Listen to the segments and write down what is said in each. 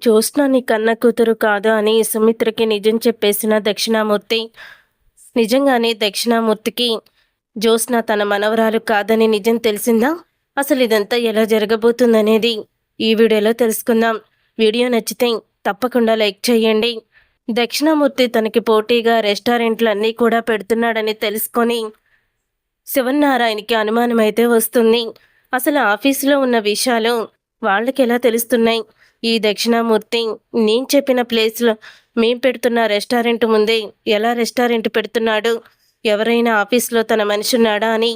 జ్యోత్స్న నీ కన్న కూతురు కాదు అని సుమిత్రకి నిజం చెప్పేసిన దక్షిణామూర్తి నిజంగానే దక్షిణామూర్తికి జ్యోత్స్న తన మనవరాలు కాదని నిజం తెలిసిందా? అసలు ఇదంతా ఎలా జరగబోతుందనేది ఈ వీడియోలో తెలుసుకుందాం. వీడియో నచ్చితే తప్పకుండా లైక్ చేయండి. దక్షిణామూర్తి తనకి పోటీగా రెస్టారెంట్లన్నీ కూడా పెడుతున్నాడని తెలుసుకొని శివన్నారాయణకి అనుమానమైతే వస్తుంది. అసలు ఆఫీసులో ఉన్న విషయాలు వాళ్ళకి ఎలా తెలుస్తున్నాయి? ఈ దక్షిణామూర్తి నేను చెప్పిన ప్లేస్లో మేం పెడుతున్న రెస్టారెంట్ ముందే ఎలా రెస్టారెంట్ పెడుతున్నాడు? ఎవరైనా ఆఫీస్లో తన మనిషి ఉన్నాడా అని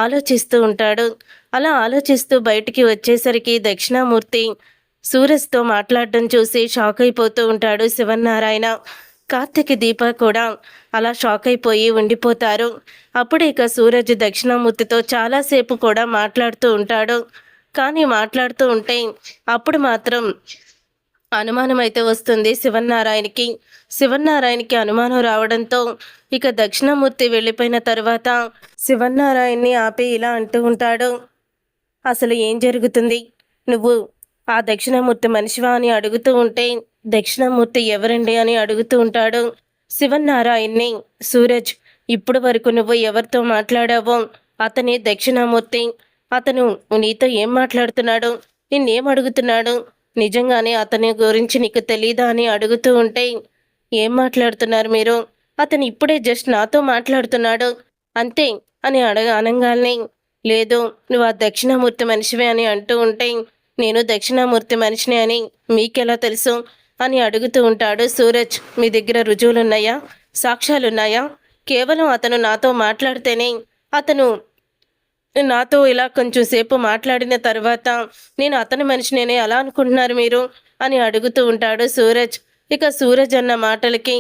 ఆలోచిస్తూ ఉంటాడు. అలా ఆలోచిస్తూ బయటికి వచ్చేసరికి దక్షిణామూర్తి సూరజ్తో మాట్లాడడం చూసి షాక్ అయిపోతూ ఉంటాడు శివన్నారాయణ. కార్తిక్, దీప కూడా అలా షాక్ అయిపోయి ఉండిపోతారు. అప్పుడు ఇక సూరజ్ దక్షిణామూర్తితో చాలాసేపు కూడా మాట్లాడుతూ ఉంటాడు. కానీ మాట్లాడుతూ ఉంటే అప్పుడు మాత్రం అనుమానం అయితే వస్తుంది శివన్నారాయణకి అనుమానం రావడంతో ఇక దక్షిణామూర్తి వెళ్ళిపోయిన తర్వాత శివన్నారాయణని ఆపి ఇలా అంటూ ఉంటాడు, అసలు ఏం జరుగుతుంది? నువ్వు ఆ దక్షిణామూర్తి మనిషివా అని అడుగుతూ ఉంటే దక్షిణామూర్తి ఎవరండి అని అడుగుతూ ఉంటాడు శివన్నారాయణ్ని. సూరజ్, ఇప్పటి వరకు నువ్వు ఎవరితో మాట్లాడావో అతని దక్షిణామూర్తి. అతను నీతో ఏం మాట్లాడుతున్నాడు? నిన్నేం అడుగుతున్నాడు? నిజంగానే అతని గురించి నీకు తెలీదా అని అడుగుతూ ఉంటే ఏం మాట్లాడుతున్నారు మీరు? అతను ఇప్పుడే జస్ట్ నాతో మాట్లాడుతున్నాడు అంతే అని అనగానే లేదు, నువ్వు ఆ దక్షిణామూర్తి మనిషివే అని అంటూ ఉంటే నేను దక్షిణామూర్తి మనిషిని అని మీకెలా తెలుసు అని అడుగుతూ ఉంటాడు సూరజ్. మీ దగ్గర రుజువులున్నాయా? సాక్ష్యాలున్నాయా? కేవలం అతను నాతో మాట్లాడితేనే, అతను నాతో ఇలా కొంచెం సేపు మాట్లాడిన తర్వాత నేను అతని మనిషినేనే అలా అనుకుంటున్నారు మీరు అని అడుగుతూ ఉంటాడు సూరజ్. ఇక సూరజ్ అన్న మాటలకి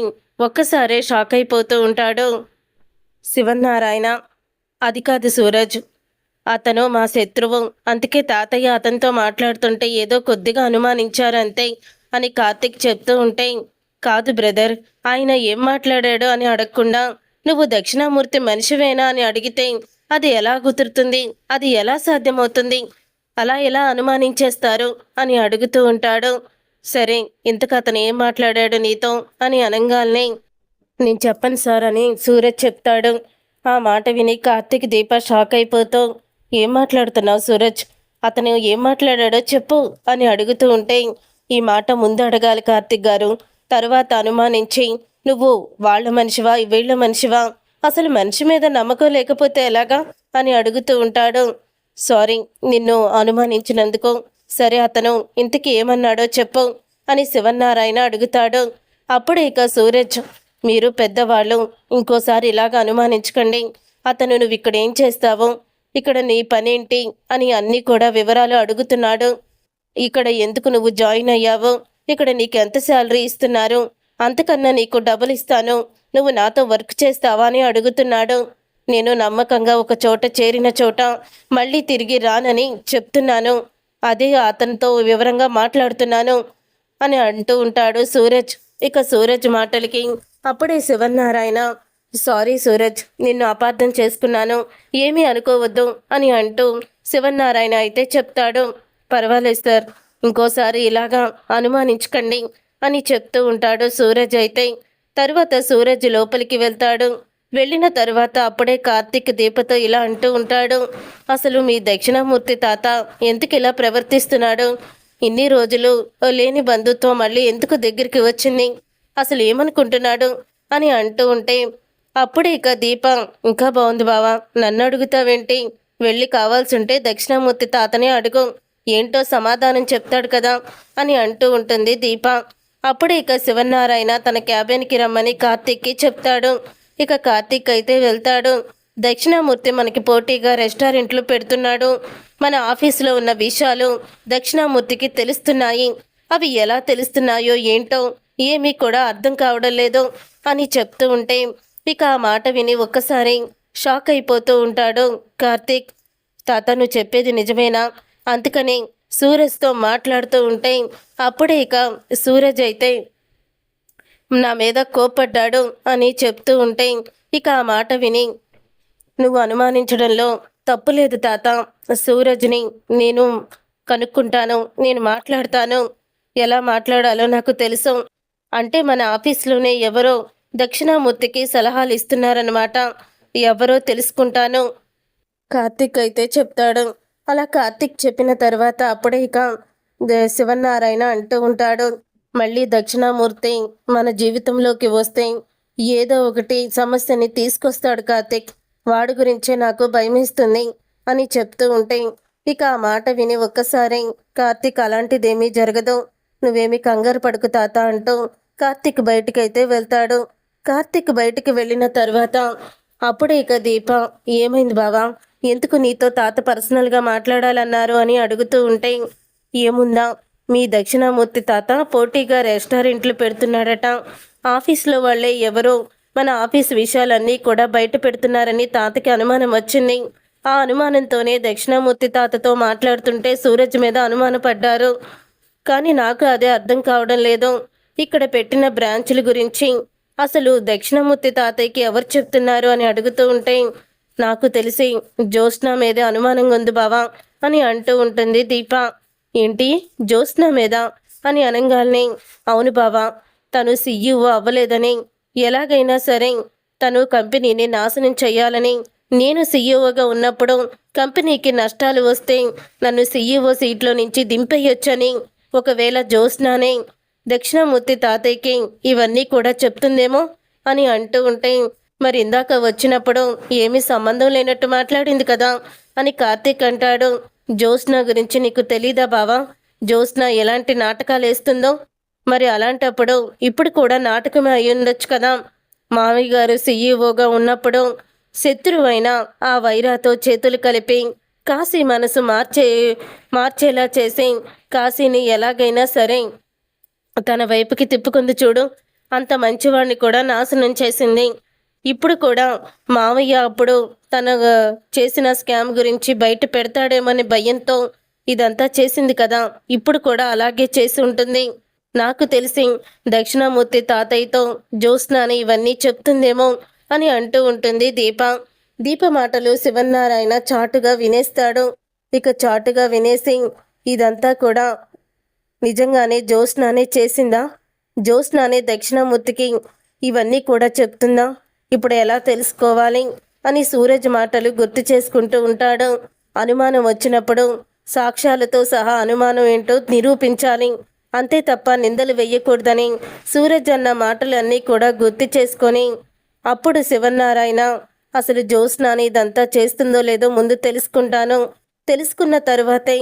ఒక్కసారే షాక్ అయిపోతూ ఉంటాడు శివన్నారాయణ. అది కాదు సూరజ్, అతను మా శత్రువు, అందుకే తాతయ్య అతనితో మాట్లాడుతుంటే ఏదో కొద్దిగా అనుమానించారంతే అని కార్తిక్ చెప్తూ ఉంటే, కాదు బ్రదర్, ఆయన ఏం మాట్లాడాడు అని అడగకుండా నువ్వు దక్షిణామూర్తి మనిషివేనా అని అడిగితే అది ఎలా కుదురుతుంది? అది ఎలా సాధ్యమవుతుంది? అలా ఎలా అనుమానించేస్తారు అని అడుగుతూ ఉంటాడు. సరే, ఇంతకు అతను ఏం మాట్లాడాడు నీతో అని అనగానే నేను చెప్పను సార్ అని సూరజ్ చెప్తాడు. ఆ మాట విని కార్తిక్, దీప షాక్ అయిపోతూ ఏం మాట్లాడుతున్నావు సూరజ్? అతను ఏం మాట్లాడాడో చెప్పు అని అడుగుతూ ఉంటే ఈ మాట ముందు అడగాలి కార్తిక్ గారు, తర్వాత అనుమానించి నువ్వు వాళ్ళ మనిషివా వీళ్ళ మనిషివా, అసలు మనిషి మీద నమ్మకం లేకపోతే ఎలాగా అని అడుగుతూ ఉంటాడు. సారీ నిన్ను అనుమానించినందుకు. సరే, అతను ఇంతకీ ఏమన్నాడో చెప్పు అని శివన్నారాయణ అడుగుతాడు. అప్పుడు ఇక సూరజ్, మీరు పెద్దవాళ్ళు, ఇంకోసారి ఇలాగ అనుమానించకండి. అతను నువ్వు ఇక్కడ ఏం చేస్తావు, ఇక్కడ నీ పనేంటి అని అన్నీ కూడా వివరాలు అడుగుతున్నాడు. ఇక్కడ ఎందుకు నువ్వు జాయిన్ అయ్యావు, ఇక్కడ నీకు ఎంత శాలరీ ఇస్తున్నారు, అంతకన్నా నీకు డబుల్ ఇస్తాను, నువ్వు నాతో వర్క్ చేస్తావా అని అడుగుతున్నాడు. నేను నమ్మకంగా ఒక చోట చేరిన చోట మళ్ళీ తిరిగి రానని చెప్తున్నాను, అదే అతనితో వివరంగా మాట్లాడుతున్నాను అని అంటూ ఉంటాడు సూరజ్. ఇక సూరజ్ మాటలకి అప్పుడే శివన్నారాయణ, సారీ సూరజ్, నిన్ను అపార్థం చేసుకున్నాను, ఏమీ అనుకోవద్దు అని అంటూ శివన్నారాయణ అయితే చెప్తాడు. పర్వాలేదు సార్, ఇంకోసారి ఇలాగా అనుమానించకండి అని చెప్తూ ఉంటాడు సూరజ్. అయితే తర్వాత సూరజ్ లోపలికి వెళ్తాడు. వెళ్ళిన తర్వాత అప్పుడే కార్తిక్ దీపతో ఇలా అంటూ ఉంటాడు, అసలు మీ దక్షిణామూర్తి తాత ఎందుకు ఇలా ప్రవర్తిస్తున్నాడు? ఇన్ని రోజులు లేని బంధుత్వం మళ్ళీ ఎందుకు దగ్గరికి వచ్చింది? అసలు ఏమనుకుంటున్నాడు అని అంటూ ఉంటే అప్పుడే ఇక దీప, ఇంకా బాగుంది బావా, నన్ను అడుగుతావేంటి? వెళ్ళి కావాల్సి ఉంటే దక్షిణామూర్తి తాతనే అడుగు, ఏంటో సమాధానం చెప్తాడు కదా అని అంటూ ఉంటుంది దీప. అప్పుడే ఇక శివన్నారాయణ తన క్యాబిన్కి రమ్మని కార్తిక్కి చెప్తాడు. ఇక కార్తిక్ అయితే వెళ్తాడు. దక్షిణామూర్తి మనకి పోటీగా రెస్టారెంట్లు పెడుతున్నాడు, మన ఆఫీసులో ఉన్న విషయాలు దక్షిణామూర్తికి తెలుస్తున్నాయి, అవి ఎలా తెలుస్తున్నాయో ఏంటో ఏమీ కూడా అర్థం కావడం లేదు అని చెప్తూ ఉంటే ఇక ఆ మాట విని ఒక్కసారి షాక్ అయిపోతూ ఉంటాడు కార్తిక్. తాత, నువ్వు చెప్పేది నిజమేనా? అందుకని సూరజ్తో మాట్లాడుతూ ఉంటే అప్పుడే ఇక సూరజ్ అయితే నా మీద కోప్పడ్డాడు అని చెప్తూ ఉంటే ఇక ఆ మాట విని, నువ్వు అనుమానించడంలో తప్పులేదు తాత, సూరజ్ని నేను కనుక్కుంటాను, నేను మాట్లాడతాను, ఎలా మాట్లాడాలో నాకు తెలుసు. అంటే మన ఆఫీస్‌లోనే ఎవరో దక్షిణామూర్తికి సలహాలు ఇస్తున్నారన్నమాట. ఎవరో తెలుసుకుంటాను. కార్తీక్ అయితే చెప్తాడు. అలా కార్తీక్ చెప్పిన తర్వాత అప్పుడే ఇక శివన్నారాయణ అంటూ ఉంటాడు. మళ్ళీ దక్షిణామూర్తి మన జీవితంలోకి వస్తే ఏదో ఒకటి సమస్యని తీసుకొస్తాడు కార్తీక్. వాడి గురించే నాకు భయమేస్తుంది అని చెప్తూ ఉంటే ఇక ఆ మాట విని ఒక్కసారి కార్తీక్ అలాంటిదేమీ జరగదు. నువ్వేమి కంగారు పడుకు తాత అంటూ కార్తీక్ బయటికైతే వెళ్తాడు. కార్తీక్ బయటికి వెళ్ళిన తర్వాత అప్పుడే ఇక దీప ఏమైంది బావా, ఎందుకు నీతో తాత పర్సనల్గా మాట్లాడాలన్నారు అని అడుగుతూ ఉంటే ఏముందా, మీ దక్షిణామూర్తి తాత పోటీగా రెస్టారెంట్లు పెడుతున్నాడట. ఆఫీస్లో వాళ్ళే ఎవరో మన ఆఫీస్ విషయాలన్నీ కూడా బయట పెడుతున్నారని తాతకి అనుమానం వచ్చింది. ఆ అనుమానంతోనే దక్షిణామూర్తి తాతతో మాట్లాడుతుంటే సూరజ్ మీద అనుమానపడ్డారు. కానీ నాకు అదే అర్థం కావడం లేదు. ఇక్కడ పెట్టిన బ్రాంచుల గురించి అసలు దక్షిణమూర్తి తాతయ్యకి ఎవరు చెప్తున్నారు అని అడుగుతూ ఉంటే నాకు తెలిసి జ్యోత్స్న మీదే అనుమానంగా ఉంది బావా అని అంటూ ఉంటుంది దీప. ఏంటి జ్యోత్స్న మీద అని అనగానే అవును బావా, తను సీఈఓ అవ్వలేదని, ఎలాగైనా సరే తను కంపెనీని నాశనం చేయాలని, నేను సీఈఓగా ఉన్నప్పుడు కంపెనీకి నష్టాలు వస్తే నన్ను సీఈఓ సీట్లో నుంచి దింపేయొచ్చని, ఒకవేళ జ్యోత్స్నానే దక్షిణామూర్తి తాతయ్యకి ఇవన్నీ కూడా చెప్తుందేమో అని అంటూ ఉంటే మరి ఇందాక వచ్చినప్పుడు ఏమీ సంబంధం లేనట్టు మాట్లాడింది కదా అని కార్తీక్ అంటాడు. జ్యోత్స్న గురించి నీకు తెలీదా బావా? జ్యోత్స్న ఎలాంటి నాటకాలు వేస్తుందో. మరి అలాంటప్పుడు ఇప్పుడు కూడా నాటకమే అయి ఉండొచ్చు కదా. మామయ్య గారు సీఈఓగా ఉన్నప్పుడు శత్రువైన ఆ వైరాతో చేతులు కలిపి కాశీ మనసు మార్చేలా చేసి కాశీని ఎలాగైనా సరే తన వైపుకి తిప్పుకుంది చూడు. అంత మంచివాడిని కూడా నాశనం చేసింది. ఇప్పుడు కూడా మావయ్య అప్పుడు తన చేసిన స్కామ్ గురించి బయట పెడతాడేమని భయంతో ఇదంతా చేసింది కదా. ఇప్పుడు కూడా అలాగే చేసి ఉంటుంది. నాకు తెలిసి దక్షిణామూర్తి తాతయ్యతో జ్యోత్స్నాని ఇవన్నీ చెప్తుందేమో అని అంటూ ఉంటుంది దీప. దీప మాటలు శివన్నారాయణ చాటుగా వినేస్తాడు. ఇక చాటుగా వినేసి ఇదంతా కూడా నిజంగానే జ్యోత్స్నానే చేసిందా? జ్యోత్స్నానే దక్షిణామూర్తికి ఇవన్నీ కూడా చెప్తుందా? ఇప్పుడు ఎలా తెలుసుకోవాలి అని సూరజ్ మాటలు గుర్తు చేసుకుంటూ ఉంటాడు. అనుమానం వచ్చినప్పుడు సాక్ష్యాలతో సహా అనుమానం ఏంటో నిరూపించాలి, అంతే తప్ప నిందలు వెయ్యకూడదని సూరజ్ అన్న మాటలన్నీ కూడా గుర్తు చేసుకొని అప్పుడు శివన్నారాయణ అసలు జ్యోత్స్నాని ఇదంతా చేస్తుందో లేదో ముందు తెలుసుకుంటాను, తెలుసుకున్న తరువాతే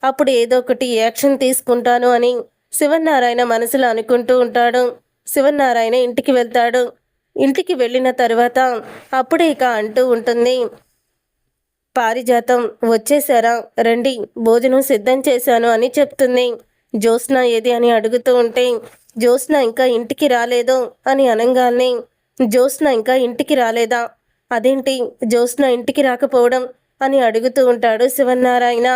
అప్పుడు ఏదో ఒకటి యాక్షన్ తీసుకుంటాను అని శివన్నారాయణ మనసులో అనుకుంటూ ఉంటాడు. శివన్నారాయణ ఇంటికి వెళ్తాడు. ఇంటికి వెళ్ళిన తర్వాత అప్పుడే ఇక అంటూ ఉంటుంది, పారిజాతం వచ్చేసారా, రండి భోజనం సిద్ధం చేశాను అని చెప్తుంది. జ్యోత్స్న ఏది అని అడుగుతూ ఉంటే జ్యోత్స్న ఇంకా ఇంటికి రాలేదు అని అనగానే జ్యోత్స్న ఇంకా ఇంటికి రాలేదా, అదేంటి జ్యోత్స్న ఇంటికి రాకపోవడం అని అడుగుతూ ఉంటాడు శివన్నారాయణ.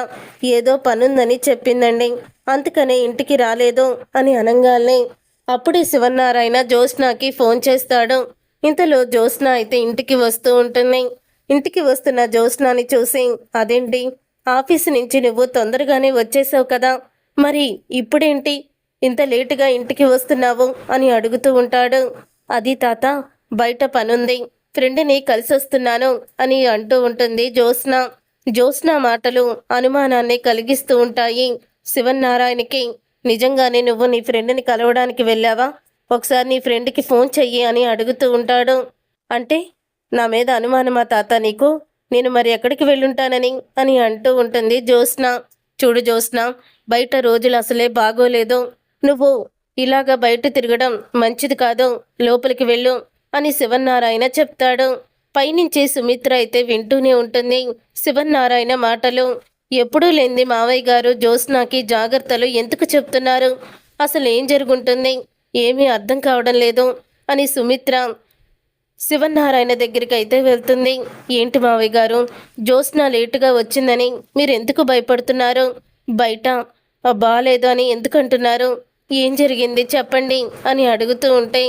ఏదో పనుందని చెప్పిందండి, అందుకనే ఇంటికి రాలేదు అని అనగానే అప్పుడే శివన్నారాయణ జ్యోత్స్నకి ఫోన్ చేస్తాడు. ఇంతలో జ్యోత్స్న అయితే ఇంటికి వస్తూ ఉంటుంది. ఇంటికి వస్తున్న జ్యోత్స్నాని చూసి అదేంటి ఆఫీసు నుంచి నువ్వు తొందరగానే వచ్చేసావు కదా, మరి ఇప్పుడేంటి ఇంత లేటుగా ఇంటికి వస్తున్నావు అని అడుగుతూ ఉంటాడు. అది తాత, బయట పనుంది, ఫ్రెండ్ని కలిసి వస్తున్నాను అని అంటూ ఉంటుంది జ్యోత్స్న. జ్యోత్స్న మాటలు అనుమానాన్ని కలిగిస్తూ ఉంటాయి శివన్నారాయణకి. నిజంగానే నువ్వు నీ ఫ్రెండ్ని కలవడానికి వెళ్ళావా, ఒకసారి నీ ఫ్రెండ్కి ఫోన్ చెయ్యి అని అడుగుతూ ఉంటాడు. అంటే నా మీద అనుమానమా తాత నీకు, నేను మరి ఎక్కడికి వెళ్ళుంటానని అని అంటూ ఉంటుంది జ్యోత్స్న. చూడు జ్యోత్స్న, బయట రోజులు అసలే బాగోలేదు, నువ్వు ఇలాగా బయట తిరగడం మంచిది కాదు, లోపలికి వెళ్ళు అని శివన్నారాయణ చెప్తాడు. పైనుంచి సుమిత్ర అయితే వింటూనే ఉంటుంది శివన్నారాయణ మాటలు. ఎప్పుడూ లేనిది మావయ్య గారు జ్యోత్స్నకి జాగ్రత్తలు ఎందుకు చెప్తున్నారు, అసలు ఏం జరుగుంటుంది, ఏమీ అర్థం కావడం లేదు అని సుమిత్ర శివన్నారాయణ దగ్గరికి అయితే వెళ్తుంది. ఏంటి మావయ్య గారు, జ్యోత్స్న లేటుగా వచ్చిందని మీరు ఎందుకు భయపడుతున్నారు, బయట బాలేదు అని ఎందుకు అంటున్నారు, ఏం జరిగింది చెప్పండి అని అడుగుతూ ఉంటే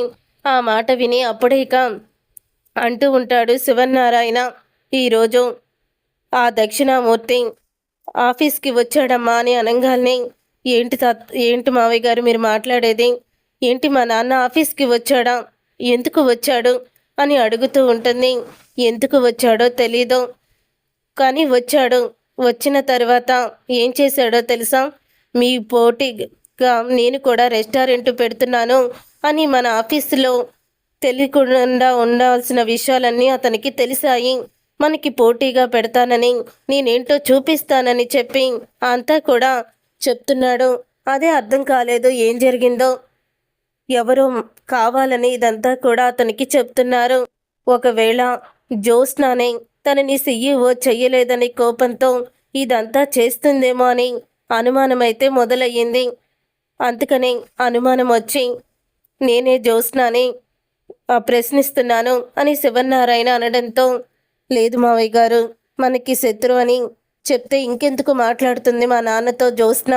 ఆ మాట విని అప్పుడే ఇక అంటూ ఉంటాడు శివన్నారాయణ. ఈరోజు ఆ దక్షిణామూర్తి ఆఫీస్కి వచ్చాడమ్మా అని అనగానే ఏంటి మావయ్య గారు మీరు మాట్లాడేది? ఏంటి మా నాన్న ఆఫీస్‌కి వచ్చాడా? ఎందుకు వచ్చాడు? అని అడుగుతూ ఉంటుంది. ఎందుకు వచ్చాడో తెలీదు. కానీ వచ్చాడు. వచ్చిన తర్వాత ఏం చేశాడో తెలుసా? మీ పోటీగా నేను కూడా రెస్టారెంట్ పెడుతున్నాను అని మన ఆఫీసులో తెలియకుండా ఉండాల్సిన విషయాలన్నీ అతనికి తెలిసాయి. మనకి పోటీగా పెడతానని, నేనేంటో చూపిస్తానని చెప్పి అంతా కూడా చెప్తున్నాడు. అదే అర్థం కాలేదు ఏం జరిగిందో. ఎవరో కావాలని ఇదంతా కూడా అతనికి చెప్తున్నారు. ఒకవేళ జ్యోత్స్నానే తనని సీఈఓ చెయ్యలేదని కోపంతో ఇదంతా చేస్తుందేమో అని అనుమానమైతే మొదలయ్యింది. అందుకని అనుమానం వచ్చి నేనే జ్యోత్స్నాని ప్రశ్నిస్తున్నాను అని శివనారాయణ అనడంతో, లేదు మావయ్య గారు, మనకి శత్రు అని చెప్తే ఇంకెందుకు మాట్లాడుతుంది మా నాన్నతో జ్యోత్స్న,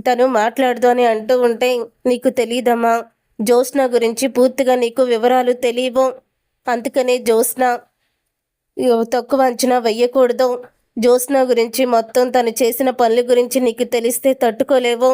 తను మాట్లాడదు అని అంటూ ఉంటే, నీకు తెలీదమ్మా, జ్యోత్స్న గురించి పూర్తిగా నీకు వివరాలు తెలియవు. అందుకనే జ్యోత్స్న తక్కువ అంచనా వెయ్యకూడదు. జ్యోత్స్న గురించి మొత్తం తను చేసిన పనుల గురించి నీకు తెలిస్తే తట్టుకోలేవు.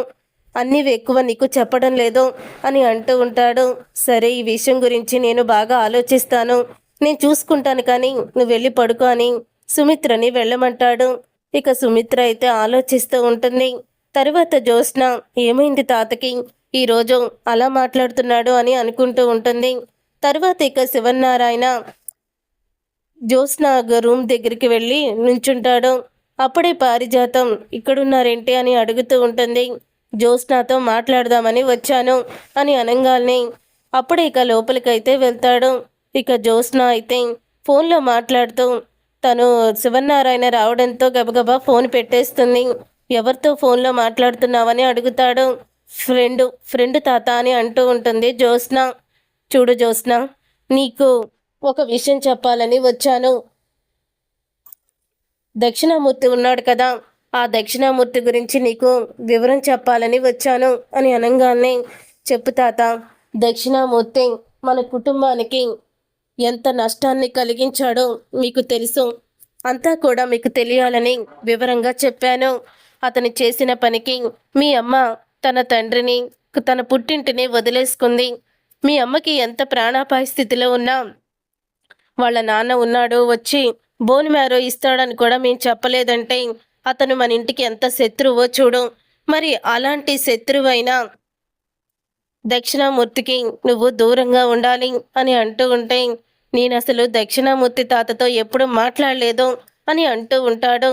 అన్నీ ఎక్కువ నీకు చెప్పడం లేదు అని అంటూ ఉంటాడు. సరే, ఈ విషయం గురించి నేను బాగా ఆలోచిస్తాను, నేను చూసుకుంటాను, కానీ నువ్వు వెళ్ళి పడుకో అని సుమిత్రని వెళ్ళమంటాడు. ఇక సుమిత్ర అయితే ఆలోచిస్తూ ఉంటుంది. తరువాత జ్యోత్స్న ఏమైంది తాతకి ఈరోజు అలా మాట్లాడుతున్నాడు అని అనుకుంటూ ఉంటుంది. తర్వాత ఇక శివనారాయణ జ్యోత్స్న రూమ్ దగ్గరికి వెళ్ళి నుంచుంటాడు. అప్పుడే పారిజాతం ఇక్కడున్నారేంటి అని అడుగుతూ ఉంటుంది. జ్యోత్స్నతో మాట్లాడదామని వచ్చాను అని అనగానే అప్పుడే ఇక లోపలికైతే వెళ్తాడు. ఇక జ్యోత్స్న అయితే ఫోన్లో మాట్లాడుతూ తను శివనారాయణ రావడంతో గబగబా ఫోన్ పెట్టేస్తుంది. ఎవరితో ఫోన్లో మాట్లాడుతున్నావని అడుగుతాడు. ఫ్రెండ్ తాత అని అంటూ ఉంటుంది జ్యోత్స్న. చూడు జ్యోత్స్న, నీకు ఒక విషయం చెప్పాలని వచ్చాను. దక్షిణామూర్తి ఉన్నాడు కదా, ఆ దక్షిణామూర్తి గురించి నీకు వివరం చెప్పాలని వచ్చాను అని అనగానే, చెప్పు తాత, దక్షిణామూర్తి మన కుటుంబానికి ఎంత నష్టాన్ని కలిగించాడో మీకు తెలుసు. అంతా కూడా మీకు తెలియాలని వివరంగా చెప్పాను. అతను చేసిన పనికి మీ అమ్మ తన తండ్రిని, తన పుట్టింటిని వదిలేసుకుంది. మీ అమ్మకి ఎంత ప్రాణాపాయ స్థితిలో ఉన్నా వాళ్ళ నాన్న ఉన్నాడు, వచ్చి బోన్ మ్యారో ఇస్తాడని కూడా మేము చెప్పలేదంటే అతను మన ఇంటికి ఎంత శత్రువో చూడు. మరి అలాంటి శత్రువైనా దక్షిణామూర్తికి నువ్వు దూరంగా ఉండాలి అని అంటూ ఉంటే, నేను అసలు దక్షిణామూర్తి తాతతో ఎప్పుడు మాట్లాడలేదు అని అంటూ ఉంటాడు.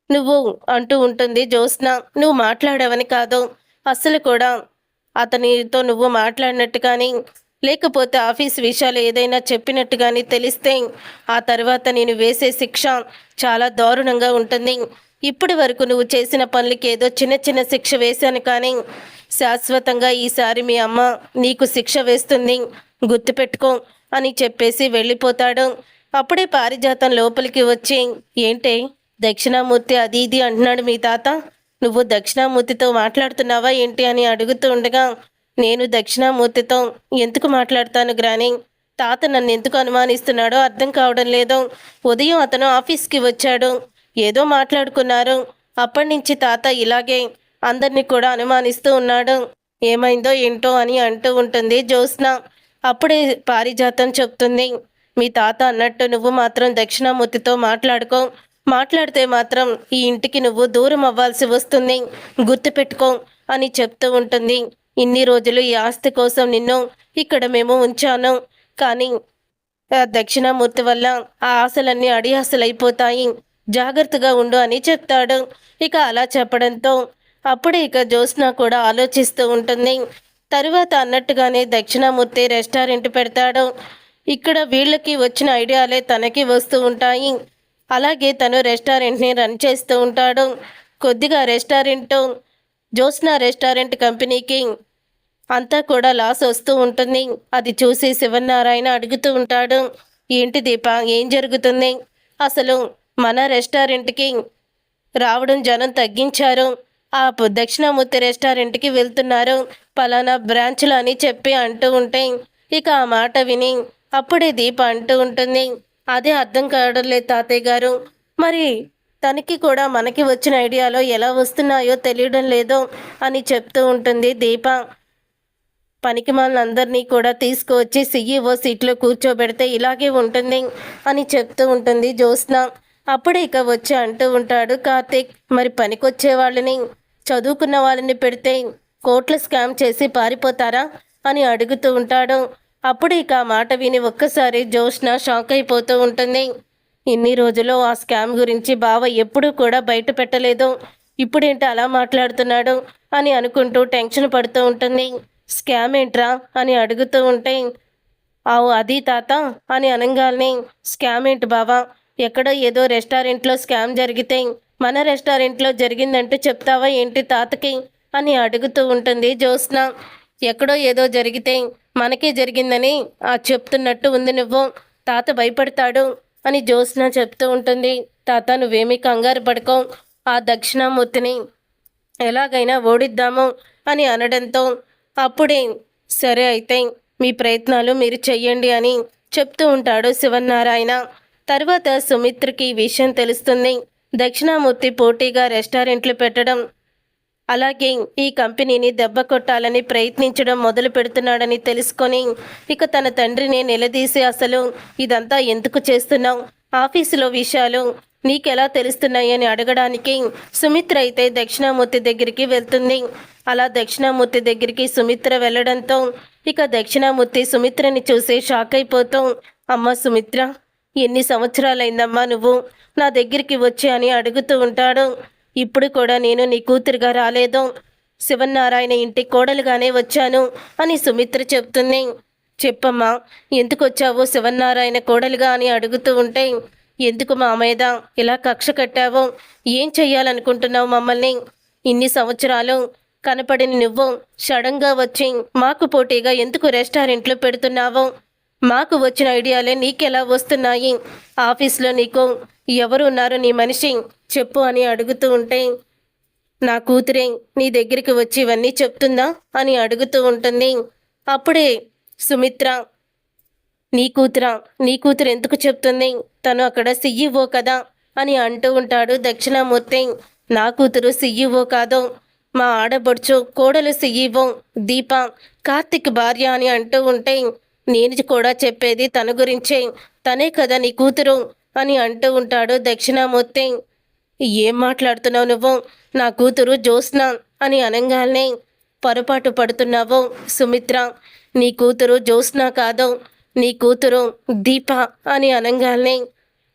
నువ్వు అంటూ ఉంటుంది జ్యోత్స్న, నువ్వు మాట్లాడావని కాదు, అస్సలు కూడా అతనితో నువ్వు మాట్లాడినట్టు కానీ లేకపోతే ఆఫీస్ విషయాలు ఏదైనా చెప్పినట్టు కానీ తెలిస్తే ఆ తర్వాత నేను వేసే శిక్ష చాలా దారుణంగా ఉంటుంది. ఇప్పటి వరకు నువ్వు చేసిన పనులకి ఏదో చిన్న చిన్న శిక్ష వేశాను, కానీ శాశ్వతంగా ఈసారి మీ అమ్మ నీకు శిక్ష వేస్తుంది, గుర్తుపెట్టుకో అని చెప్పేసి వెళ్ళిపోతాడు. అప్పుడే పారిజాతం లోపలికి వచ్చి, ఏంటే దక్షిణామూర్తి అది ఇది అంటున్నాడు మీ తాత, నువ్వు దక్షిణామూర్తితో మాట్లాడుతున్నావా ఏంటి అని అడుగుతూ ఉండగా, నేను దక్షిణామూర్తితో ఎందుకు మాట్లాడతాను గ్రాని, తాత నన్ను ఎందుకు అనుమానిస్తున్నాడో అర్థం కావడం లేదు. ఉదయం అతను ఆఫీస్కి వచ్చాడు, ఏదో మాట్లాడుకున్నారు, అప్పటి నుంచి తాత ఇలాగే అందరినీ కూడా అనుమానిస్తూ ఉన్నాడు. ఏమైందో ఏంటో అని అంటూ ఉంటుంది జ్యోత్స్న. అప్పుడే పారిజాతం చెప్తుంది, మీ తాత అన్నట్టు నువ్వు మాత్రం దక్షిణామూర్తితో మాట్లాడుకో, మాట్లాడితే మాత్రం ఈ ఇంటికి నువ్వు దూరం అవ్వాల్సి వస్తుంది, గుర్తుపెట్టుకో అని చెప్తూ ఉంటుంది. ఇన్ని రోజులు ఈ ఆస్తి కోసం నిన్ను ఇక్కడ మేము ఉంచాను, కానీ దక్షిణామూర్తి వల్ల ఆ ఆశలన్నీ అడియాసలైపోతాయి, జాగ్రత్తగా ఉండు అని చెప్తాడు. ఇక అలా చెప్పడంతో అప్పుడే ఇక జ్యోత్స్న కూడా ఆలోచిస్తూ ఉంటుంది. తరువాత అన్నట్టుగానే దక్షిణామూర్తి రెస్టారెంట్ పెడతాడు. ఇక్కడ వీళ్ళకి వచ్చిన ఐడియాలే తనకి వస్తూ ఉంటాయి. అలాగే తను రెస్టారెంట్ని రన్ చేస్తూ ఉంటాడు. కొద్దిగా జ్యోత్స్న రెస్టారెంట్ కంపెనీకి అంతా కూడా లాస్ వస్తూ ఉంటుంది. అది చూసి శివనారాయణ అడుగుతూ ఉంటాడు, ఏంటి దీప, ఏం జరుగుతుంది, అసలు మన రెస్టారెంట్కి రావడం జనం తగ్గించారు, ఆ దక్షిణామూర్తి రెస్టారెంట్కి వెళ్తున్నారు పలానా బ్రాంచ్లో అని చెప్పి అంటూ ఉంటే, ఇక ఆ మాట విని అప్పుడే దీప అంటూ ఉంటుంది, అదే అర్థం కావడం లేదు తాతయ్య గారు, మరి తనకి కూడా మనకి వచ్చిన ఐడియాలో ఎలా వస్తున్నాయో తెలియడం లేదు అని చెప్తూ ఉంటుంది దీప. పనికి అందరినీ కూడా తీసుకువచ్చి సీఈఓ సీట్లో కూర్చోబెడితే ఇలాగే ఉంటుంది అని చెప్తూ ఉంటుంది జ్యోత్స్న. అప్పుడే ఇక వచ్చి అంటూ ఉంటాడు కార్తీక్, మరి పనికొచ్చే వాళ్ళని, చదువుకున్న వాళ్ళని పెడితే కోట్ల స్కామ్ చేసి పారిపోతారా అని అడుగుతూ ఉంటాడు. అప్పుడు ఇక ఆ మాట విని ఒక్కసారి జ్యోత్స్న షాక్ అయిపోతూ ఉంటుంది. ఇన్ని రోజులు ఆ స్కామ్ గురించి బావ ఎప్పుడూ కూడా బయట పెట్టలేదు, ఇప్పుడేంటి అలా మాట్లాడుతున్నాడు అని అనుకుంటూ టెన్షన్ పడుతూ ఉంటుంది. స్కామ్ ఏంట్రా అని అడుగుతూ ఉంటే, ఆవు అది తాత అని అనగానే, స్కామ్ ఏంటి బావా, ఎక్కడో ఏదో రెస్టారెంట్లో స్కామ్ జరిగితే మన రెస్టారెంట్లో జరిగిందంటూ చెప్తావా ఏంటి తాతకి అని అడుగుతూ ఉంటుంది జ్యోత్స్న. ఎక్కడో ఏదో జరిగితే మనకే జరిగిందని చెప్తున్నట్టు ఉంది నువ్వు, తాత భయపడతాడు అని జ్యోత్స్న చెప్తూ ఉంటుంది. తాత నువ్వేమీ కంగారు పడుకో, ఆ దక్షిణామూర్తిని ఎలాగైనా ఓడిద్దాము అని అనడంతో అప్పుడే సరే అయితే మీ ప్రయత్నాలు మీరు చెయ్యండి అని చెప్తూ ఉంటాడు శివనారాయణ. తర్వాత సుమిత్రకి ఈ విషయం తెలుస్తుంది. దక్షిణామూర్తి పోటీగా రెస్టారెంట్లు పెట్టడం, అలాగే ఈ కంపెనీని దెబ్బ కొట్టాలని ప్రయత్నించడం మొదలు పెడుతున్నాడని తెలుసుకొని ఇక తన తండ్రిని నిలదీసి, అసలు ఇదంతా ఎందుకు చేస్తున్నావు, ఆఫీసులో విషయాలు నీకెలా తెలుస్తున్నాయి అని అడగడానికి సుమిత్ర అయితే దక్షిణామూర్తి దగ్గరికి వెళ్తుంది. అలా దక్షిణామూర్తి దగ్గరికి సుమిత్ర వెళ్ళడంతో ఇక దక్షిణామూర్తి సుమిత్రని చూసి షాక్ అయిపోతూ, అమ్మ సుమిత్ర, ఎన్ని సంవత్సరాలైందమ్మా నువ్వు నా దగ్గరికి వచ్చి అని అడుగుతూ ఉంటాడు. ఇప్పుడు కూడా నేను నీ కూతురుగా రాలేదు, శివనారాయణ ఇంటి కోడలుగానే వచ్చాను అని సుమిత్ర చెప్తుంది. చెప్పమ్మా, ఎందుకు వచ్చావు శివనారాయణ కోడలుగా అని అడుగుతూ ఉంటే, ఎందుకు మా మీద ఇలా కక్ష కట్టావు, ఏం చెయ్యాలనుకుంటున్నావు మమ్మల్ని, ఇన్ని సంవత్సరాలు కనపడిన నువ్వు సడన్గా వచ్చి మాకు పోటీగా ఎందుకు రెస్టారెంట్లు పెడుతున్నావు, మాకు వచ్చిన ఐడియాలే నీకెలా వస్తున్నాయి, ఆఫీస్లో నీకు ఎవరు ఉన్నారు నీ మనిషి చెప్పు అని అడుగుతూ ఉంటే, నా కూతురే నీ దగ్గరికి వచ్చి ఇవన్నీ చెప్తుందా అని అడుగుతూ ఉంటుంది. అప్పుడే సుమిత్ర, నీ కూతురు ఎందుకు చెప్తుంది, తను అక్కడ సీఈఓ కదా అని అంటూ ఉంటాడు దక్షిణామూర్తి. నా కూతురు సీఈఓ కాదు, మా ఆడబడుచు కోడలు సీఈఓ దీప, కార్తిక్ భార్య అని అంటూ ఉంటే, నేను కూడా చెప్పేది తన గురించే, తనే కదా నీ కూతురు అని అంటూ ఉంటాడు దక్షిణామూర్తి. ఏం మాట్లాడుతున్నావు నువ్వు, నా కూతురు జ్యోత్స్న అని అనగానే పొరపాటు పడుతున్నావు సుమిత్ర, నీ కూతురు జ్యోత్స్న కాదు, నీ కూతురు దీప అని అనగానే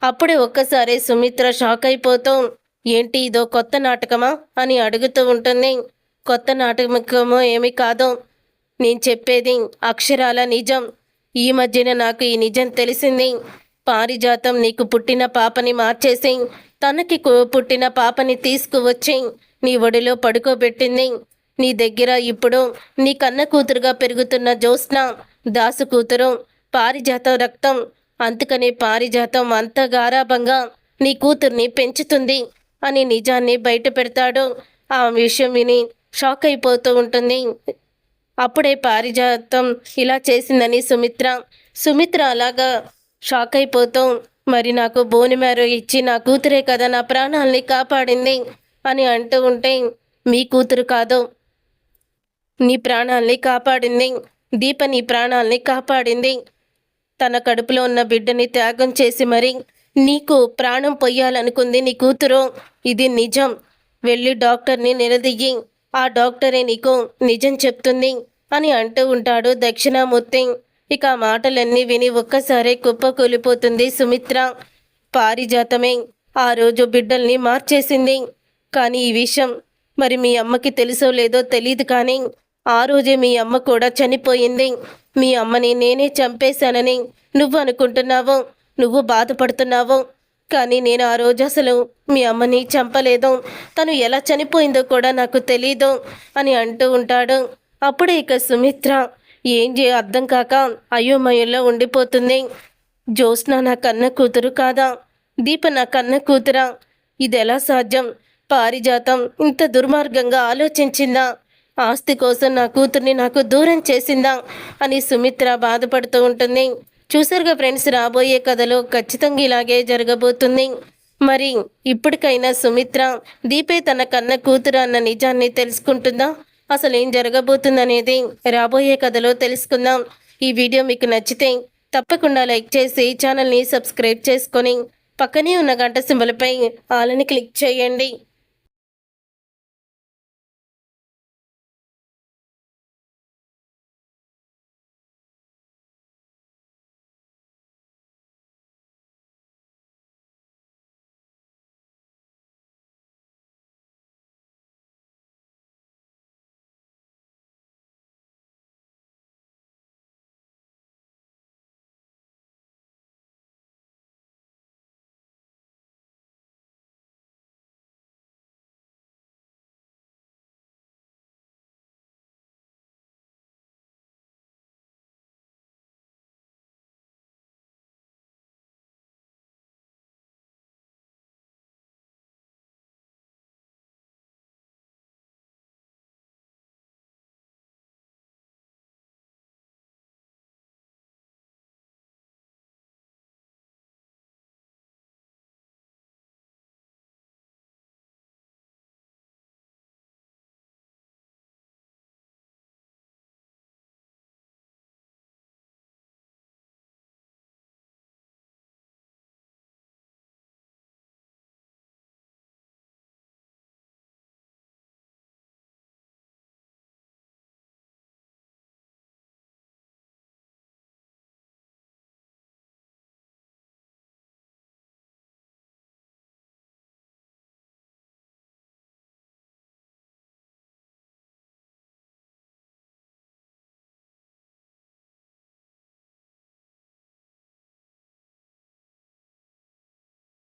అప్పుడే ఒక్కసారి సుమిత్ర షాక్ అయిపోతూ, ఏంటి ఇదో కొత్త నాటకమా అని అడుగుతూ ఉంటుంది. కొత్త నాటకమో ఏమీ కాదు, నేను చెప్పేది అక్షరాల నిజం. ఈ మధ్యన నాకు ఈ నిజం తెలిసింది. పారిజాతం నీకు పుట్టిన పాపని మార్చేసి తనకి పుట్టిన పాపని తీసుకువచ్చి నీ ఒడిలో పడుకోబెట్టింది. నీ దగ్గర ఇప్పుడు నీ కన్న కూతురుగా పెరుగుతున్న జ్యోత్స్న దాసు కూతురు, పారిజాతం రక్తం, అందుకని పారిజాతం అంత గారాభంగా నీ కూతుర్ని పెంచుతుంది అని నిజాన్ని బయట పెడతాడు. ఆ విషయం విని షాక్ అయిపోతూ ఉంటుంది. అప్పుడే పారిజాతం ఇలా చేసిందని సుమిత్ర అలాగా షాక్ అయిపోతూ, మరి నాకు బోనిమేర ఇచ్చి నా కూతురే కదా నా ప్రాణాలని కాపాడింది అని అంటూ ఉంటే, మీ కూతురు కాదు, నీ ప్రాణాల్ని కాపాడింది దీప, నీ ప్రాణాల్ని కాపాడింది. తన కడుపులో ఉన్న బిడ్డని త్యాగం చేసి మరి నీకు ప్రాణం పొయ్యాలనుకుంది నీ కూతురు, ఇది నిజం. వెళ్ళి డాక్టర్ని నిలదీయి, ఆ డాక్టరే నీకు నిజం చెప్తుంది అని అంటూ ఉంటాడు దక్షిణామూర్తి. ఇక ఆ మాటలన్నీ విని ఒక్కసారి కుప్పకూలిపోతుంది సుమిత్ర. పారిజాతమే ఆ రోజు బిడ్డల్ని మార్చేసింది, కానీ ఈ విషయం మరి మీ అమ్మకి తెలుసో లేదో తెలియదు, కానీ ఆ రోజే మీ అమ్మ కూడా చనిపోయింది. మీ అమ్మని నేనే చంపేశానని నువ్వు అనుకుంటున్నావు, నువ్వు బాధపడుతున్నావు, కానీ నేను ఆ రోజు అసలు మీ అమ్మని చంపలేదు, తను ఎలా చనిపోయిందో కూడా నాకు తెలీదు అని అంటూ ఉంటాడు. అప్పుడే ఇక సుమిత్ర ఏం అర్థం కాక అయోమయంలో ఉండిపోతుంది. జ్యోత్స్న నా కన్న కూతురు కాదా, దీప నా కన్న కూతురా, ఇది ఎలా సాధ్యం, పారిజాతం ఇంత దుర్మార్గంగా ఆలోచించిందా, ఆస్తి కోసం నా కూతుర్ని నాకు దూరం చేసిందా అని సుమిత్ర బాధపడుతూ ఉంటుంది. చూసారుగా ఫ్రెండ్స్, రాబోయే కథలో ఖచ్చితంగా ఇలాగే జరగబోతుంది. మరి ఇప్పటికైనా సుమిత్ర దీపే తన కన్న కూతురు అన్న నిజాన్ని తెలుసుకుంటుందా? అసలు ఏం జరగబోతుందనేది రాబోయే కథలో తెలుసుకుందాం. ఈ వీడియో మీకు నచ్చితే తప్పకుండా లైక్ చేసి ఛానల్ని సబ్స్క్రైబ్ చేసుకొని పక్కనే ఉన్న గంట సింబల్పై ఆల్ అని క్లిక్ చేయండి.